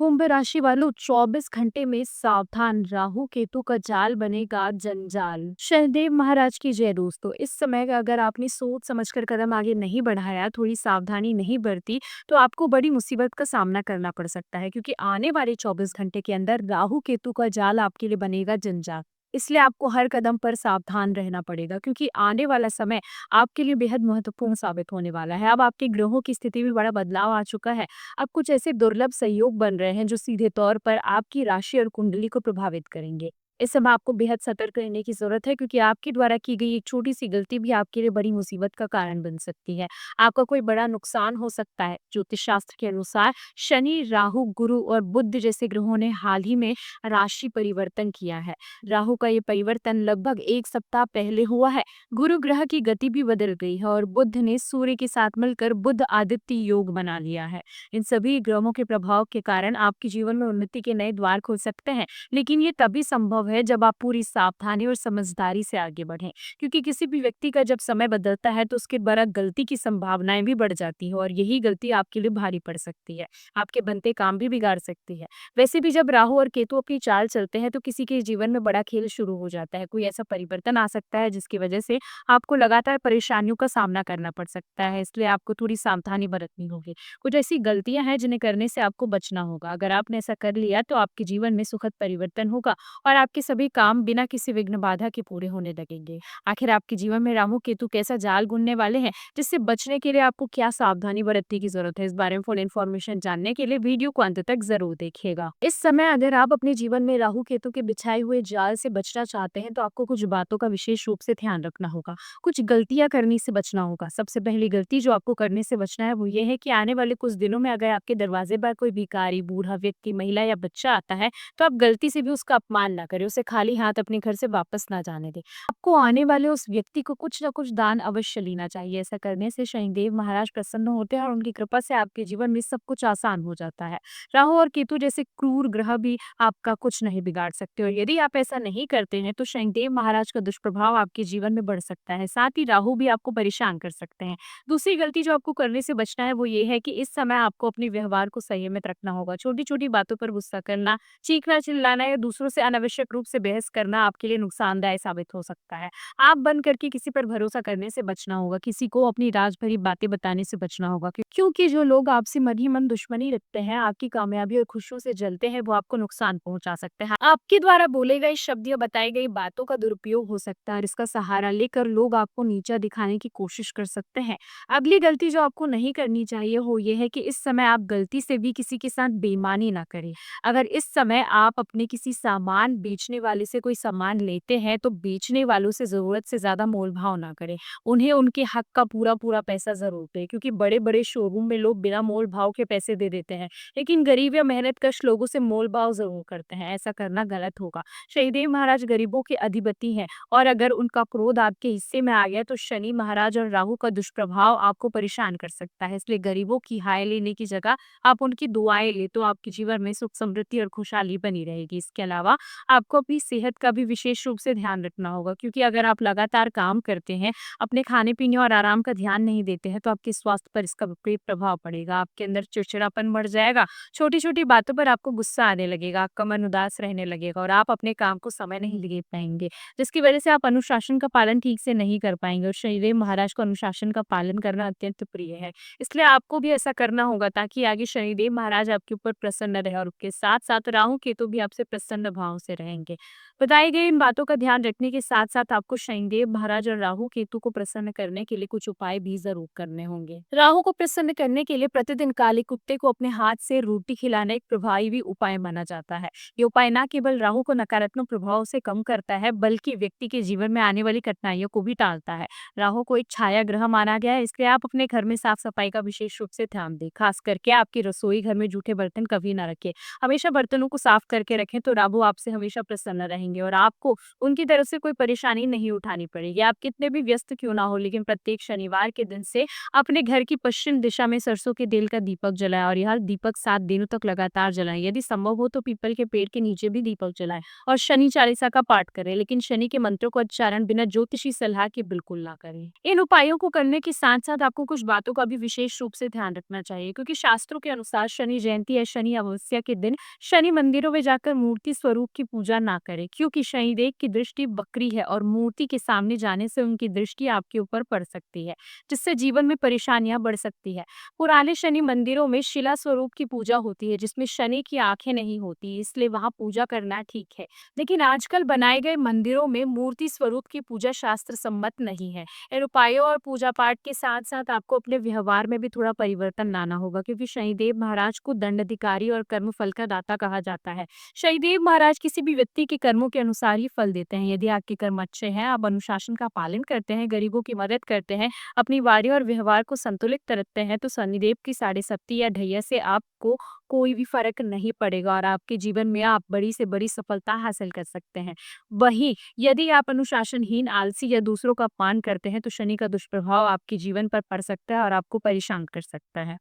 कुंभ राशि वालों 24 घंटे में सावधान, राहु केतु का जाल बनेगा जंजाल। शनिदेव महाराज की जय। दोस्तों, इस समय का अगर आपने सोच समझकर कदम आगे नहीं बढ़ाया, थोड़ी सावधानी नहीं बरती, तो आपको बड़ी मुसीबत का सामना करना पड़ सकता है, क्योंकि आने वाले 24 घंटे के अंदर राहु केतु का जाल आपके लिए बनेगा जंजाल। इसलिए आपको हर कदम पर सावधान रहना पड़ेगा, क्योंकि आने वाला समय आपके लिए बेहद महत्वपूर्ण साबित होने वाला है। अब आपके ग्रहों की स्थिति में बड़ा बदलाव आ चुका है। अब कुछ ऐसे दुर्लभ संयोग बन रहे हैं जो सीधे तौर पर आपकी राशि और कुंडली को प्रभावित करेंगे। इस समय आपको बेहद सतर्क रहने की जरूरत है, क्योंकि आपके द्वारा की गई एक छोटी सी गलती भी आपके लिए बड़ी मुसीबत का कारण बन सकती है। आपका कोई बड़ा नुकसान हो सकता है। ज्योतिष शास्त्र के अनुसार शनि, राहु, गुरु और बुध जैसे ग्रहों ने हाल ही में राशि परिवर्तन किया है। राहु का ये परिवर्तन लगभग 1 सप्ताह पहले हुआ है। गुरु ग्रह की गति भी बदल गई है और बुध ने सूर्य के साथ मिलकर बुध आदित्य योग बना लिया है। इन सभी ग्रहों के प्रभाव के कारण आपके जीवन में उन्नति के नए द्वार खुल सकते हैं, लेकिन ये तभी संभव है जब आप पूरी सावधानी और समझदारी से आगे बढ़ें, क्योंकि किसी भी व्यक्ति का जब समय बदलता है तो उसके द्वारा गलती की संभावनाएं भी बढ़ जाती है, और यही गलती आपके लिए भारी पड़ सकती है, आपके बनते काम भी बिगाड़ सकती है। वैसे भी जब राहु और केतु अपनी चाल चलते हैं तो किसी के जीवन में बड़ा खेल शुरू हो जाता है। कोई ऐसा परिवर्तन आ सकता है जिसकी वजह से आपको लगातार परेशानियों का सामना करना पड़ सकता है, इसलिए आपको थोड़ी सावधानी बरतनी होगी। कुछ ऐसी गलतियां हैं जिन्हें करने से आपको बचना होगा। अगर आपने ऐसा कर लिया तो आपके जीवन में सुखद परिवर्तन होगा और आपके सभी काम बिना किसी विघ्न बाधा के पूरे होने लगेंगे। आखिर आपके जीवन में राहु केतु कैसा जाल बुनने वाले हैं, जिससे बचने के लिए आपको क्या सावधानी बरतने की जरूरत है, इस बारे में फुल इन्फॉर्मेशन जानने के लिए वीडियो को अंत तक जरूर देखिएगा। इस समय अगर आप अपने जीवन में राहु केतु के बिछाए हुए जाल से बचना चाहते हैं तो आपको कुछ बातों का विशेष रूप से ध्यान रखना होगा। कुछ गलतियां करने से बचना होगा। सबसे पहली गलती जो आपको करने से बचना है वो ये है कि आने वाले कुछ दिनों में अगर आपके दरवाजे पर कोई भिखारी, बूढ़ा व्यक्ति, महिला या बच्चा आता है तो आप गलती से भी उसका अपमान ना करें, उसे खाली हाथ अपने घर से वापस ना जाने दें। आपको आने वाले उस व्यक्ति को कुछ ना कुछ दान अवश्य लेना चाहिए। ऐसा करने से शनिदेव महाराज प्रसन्न होते हैं और उनकी कृपा से आपके जीवन में सब कुछ आसान हो जाता है। राहु और केतु जैसे क्रूर ग्रह भी आपका कुछ नहीं बिगाड़ सकते, और यदि आप ऐसा नहीं करते हैं तो शनिदेव महाराज का दुष्प्रभाव आपके जीवन में बढ़ सकता है। साथ ही राहु भी आपको परेशान कर सकते हैं। दूसरी गलती जो आपको करने से बचना है वो ये है कि इस समय आपको अपने व्यवहार को संयमित रखना होगा। छोटी छोटी बातों पर गुस्सा करना, चीखना, चिल्लाना या दूसरों से अनावश्यक रूप से बहस करना आपके लिए नुकसानदायक साबित हो सकता है। आप बन करके किसी पर भरोसा करने से बचना होगा। किसी को अपनी राज भरी बातें बताने से बचना होगा, क्योंकि जो लोग आपसे मन ही मन दुश्मनी रखते हैं, आपकी कामयाबी और खुशियों से जलते हैं, वो आपको नुकसान पहुंचा सकते हैं। आपके द्वारा बोले गए शब्द या बताई गई बातों का दुरुपयोग हो सकता है और इसका सहारा लेकर लोग आपको नीचा दिखाने की कोशिश कर सकते हैं। अगली गलती जो आपको नहीं करनी चाहिए वो ये है कि इस समय आप गलती से भी किसी के साथ बेईमानी ना करें। अगर इस समय आप अपने किसी सामान बेचने वाले से कोई सामान लेते हैं तो बेचने वालों से जरूरत से ज्यादा मोल भाव ना करें। उन्हें उनके हक का पूरा पूरा पैसा जरूर दें, क्योंकि बड़े बड़े शोरूम में लोग बिना मोल भाव के पैसे दे देते हैं, लेकिन गरीब या मेहनतकश लोगों से मोल भाव जरूर करते हैं। ऐसा करना गलत होगा। शनिदेव महाराज गरीबों के अधिपति हैं, और अगर उनका क्रोध आपके हिस्से में आ गया तो शनि महाराज और राहु का दुष्प्रभाव आपको परेशान कर सकता है। इसलिए गरीबों की हाय लेने की जगह आप उनकी दुआएं ले तो आपके जीवन में सुख, समृद्धि और खुशहाली बनी रहेगी। इसके अलावा आपको अपनी सेहत का भी विशेष रूप से ध्यान रखना होगा, क्योंकि अगर आप लगातार काम करते हैं, अपने खाने पीने और आराम का ध्यान नहीं देते हैं, तो आपके स्वास्थ्य पर इसका विपरीत प्रभाव पड़ेगा। आपके अंदर चिड़चिड़ापन बढ़ जाएगा, छोटी छोटी बातों पर आपको गुस्सा आने लगेगा, आपका मन उदास रहने लगेगा और आप अपने काम को समय नहीं दे पाएंगे, जिसकी वजह से आप अनुशासन का पालन ठीक से नहीं कर पाएंगे। और शनिदेव महाराज को अनुशासन का पालन करना अत्यंत प्रिय है, इसलिए आपको भी ऐसा करना होगा ताकि आगे शनिदेव महाराज आपके ऊपर प्रसन्न रहे, और उसके साथ साथ राहु केतु भी आपसे प्रसन्न भाव से रहेंगे। बताई गई इन बातों का ध्यान रखने के साथ साथ आपको शनिदेव महाराज और राहु केतु को प्रसन्न करने के लिए कुछ उपाय भी जरूर करने होंगे। राहु को प्रसन्न करने के लिए प्रतिदिन काले कुत्ते को अपने हाथ से रोटी खिलाना एक प्रभावी उपाय माना जाता है। ये उपाय न केवल राहु को नकारात्मक प्रभाव से कम करता है, बल्कि व्यक्ति के जीवन में आने वाली कठिनाइयों को भी टालता है। राहु को एक छाया ग्रह माना गया है, इसलिए आप अपने घर में साफ सफाई का विशेष रूप से ध्यान दें। खास करके आपकी रसोई घर में जूठे बर्तन कभी ना रखें। हमेशा बर्तनों को साफ करके रखें तो राहु आपसे हमेशा प्रसन्न रहेंगे और आपको उनकी तरफ से कोई परेशानी नहीं उठानी पड़ेगी। आप कितने भी व्यस्त क्यों ना हो, लेकिन प्रत्येक शनिवार के दिन से अपने घर की पश्चिम दिशा में सरसों के तेल का दीपक जलाएँ और यह दीपक 7 दिनों तक लगातार जलाएँ। यदि संभव हो तो पीपल के पेड़ के नीचे भी दीपक जलाएँ और शनि चालीसा का पाठ करें, लेकिन शनि के मंत्रों का उच्चारण बिना ज्योतिषी सलाह के बिल्कुल ना करें। इन उपायों को करने के साथ-साथ आपको कुछ बातों का भी विशेष रूप से ध्यान रखना चाहिए, क्योंकि शास्त्रों के अनुसार शनि जयंती या शनि अमावस्या के दिन शनि मंदिरों में जाकर मूर्ति स्वरूप की पूजा ना करें, क्योंकि शनिदेव की दृष्टि वक्री है और मूर्ति के सामने जाने से उनकी दृष्टि आपके ऊपर पड़ सकती है, जिससे जीवन में परेशानियां बढ़ सकती है। पुराने शनि मंदिरों में शिला स्वरूप की पूजा होती है, जिसमें शनि की आंखें नहीं होती, इसलिए वहां पूजा करना ठीक है। लेकिन आजकल बनाए गए मंदिरों में मूर्ति स्वरूप की पूजा शास्त्र सम्मत नहीं है। इन उपायों और पूजा पाठ के साथ साथ आपको अपने व्यवहार में भी थोड़ा परिवर्तन लाना होगा, क्योंकि शनिदेव महाराज को दंडाधिकारी और कर्मफल का दाता कहा जाता है। शनिदेव महाराज किसी भी व्यक्ति के कर्मों के अनुसार ही फल देते हैं। यदि आपके कर्म अच्छे हैं, आप अनुशासन का पालन करते हैं, गरीबों की मदद करते हैं, अपनी वाणी और व्यवहार को संतुलित रखते हैं, तो शनिदेव की साढ़े सप्ती या ढैया से आपको कोई भी फर्क नहीं पड़ेगा और आपके जीवन में आप बड़ी से बड़ी सफलता हासिल कर सकते हैं। वहीं यदि आप अनुशासनहीन, आलसी या दूसरों का अपमान करते हैं, तो शनि का दुष्प्रभाव आपके जीवन पर पड़ सकता है और आपको परेशान कर सकता है।